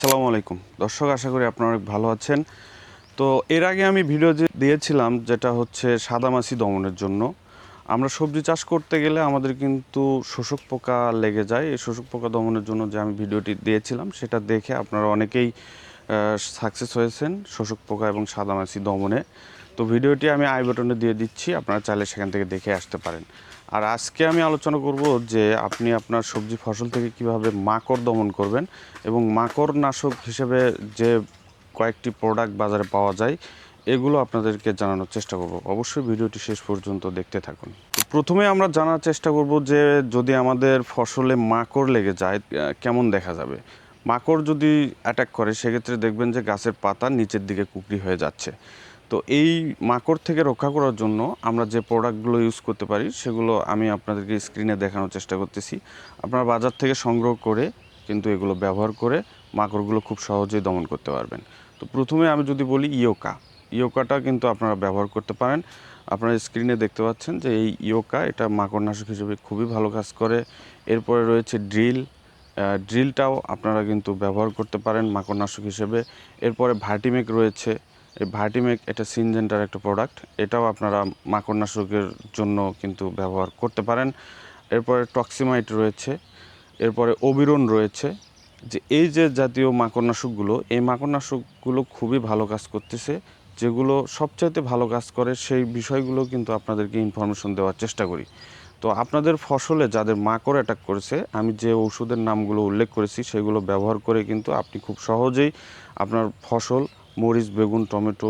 আসসালামু আলাইকুম দর্শক, আশা করি আপনারা অনেক ভালো আছেন। তো এর আগে আমি ভিডিও দিয়েছিলাম যেটা হচ্ছে সাদামাছি দমনের জন্য। আমরা সবজি চাষ করতে গেলে আমাদের কিন্তু শোষক পোকা লেগে যায়। এই শোষক পোকা দমনের জন্য যে আমি ভিডিওটি দিয়েছিলাম সেটা দেখে আপনারা অনেকেই সাকসেস হয়েছেন শোষক পোকা এবং সাদামাছি দমনে। তো ভিডিওটি আমি আই বাটনে দিয়ে দিচ্ছি, আপনারা চাইলে সেখান থেকে দেখে আসতে পারেন। আর আজকে আমি আলোচনা করব যে আপনি আপনার সবজি ফসল থেকে কিভাবে মাকড় দমন করবেন এবং মাকড় নাশক হিসেবে যে কয়েকটি প্রোডাক্ট বাজারে পাওয়া যায় এগুলো আপনাদেরকে জানানোর চেষ্টা করব। অবশ্যই ভিডিওটি শেষ পর্যন্ত দেখতে থাকুন। প্রথমে আমরা জানার চেষ্টা করব যে যদি আমাদের ফসলে মাকড় লেগে যায় কেমন দেখা যাবে। মাকড় যদি অ্যাটাক করে সেক্ষেত্রে দেখবেন যে গাছের পাতা নিচের দিকে কুকরি হয়ে যাচ্ছে। তো এই মাকড় থেকে রক্ষা করার জন্য আমরা যে প্রোডাক্টগুলো ইউজ করতে পারি সেগুলো আমি আপনাদেরকে স্ক্রিনে দেখানোর চেষ্টা করতেছি। আপনারা বাজার থেকে সংগ্রহ করে কিন্তু এগুলো ব্যবহার করে মাকড়গুলো খুব সহজেই দমন করতে পারবেন। তো প্রথমে আমি যদি বলি ইয়োকাটা কিন্তু আপনারা ব্যবহার করতে পারেন। আপনারা স্ক্রিনে দেখতে পাচ্ছেন যে এই ইয়োকা এটা মাকড়নাশক হিসেবে খুবই ভালো কাজ করে। এরপরে রয়েছে ড্রিলটাও আপনারা কিন্তু ব্যবহার করতে পারেন মাকড়নাশক হিসেবে। এরপরে ভার্টিমেক রয়েছে। এই ভার্টিমেক এটা সিনজেন্টার একটা প্রোডাক্ট, এটাও আপনারা মাকড়নাশকের জন্য কিন্তু ব্যবহার করতে পারেন। এরপরে টক্সিমাইট রয়েছে, এরপরে ওবিরন রয়েছে। যে এই যে জাতীয় মাকড়নাশকগুলো, এই মাকড়নাশকগুলো খুবই ভালো কাজ করতেছে। যেগুলো সবচাইতে ভালো কাজ করে সেই বিষয়গুলো কিন্তু আপনাদেরকে ইনফরমেশন দেওয়ার চেষ্টা করি। তো আপনাদের ফসলে যাদের মাকড় অ্যাটাক করেছে আমি যে ওষুধের নামগুলো উল্লেখ করেছি সেগুলো ব্যবহার করে কিন্তু আপনি খুব সহজেই আপনার ফসল মরিচ, বেগুন, টমেটো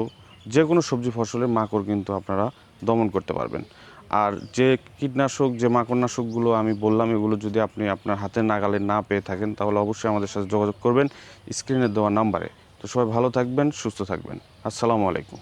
যে কোনো সবজি ফসলে মাকড় কিন্তু আপনারা দমন করতে পারবেন। আর যে কীটনাশক, যে মাকড়নাশকগুলো আমি বললাম এগুলো যদি আপনি আপনার হাতের নাগালে না পেয়ে থাকেন তাহলে অবশ্যই আমাদের সাথে যোগাযোগ করবেন স্ক্রিনে দেওয়া নাম্বারে। তো সবাই ভালো থাকবেন, সুস্থ থাকবেন। আসসালামু আলাইকুম।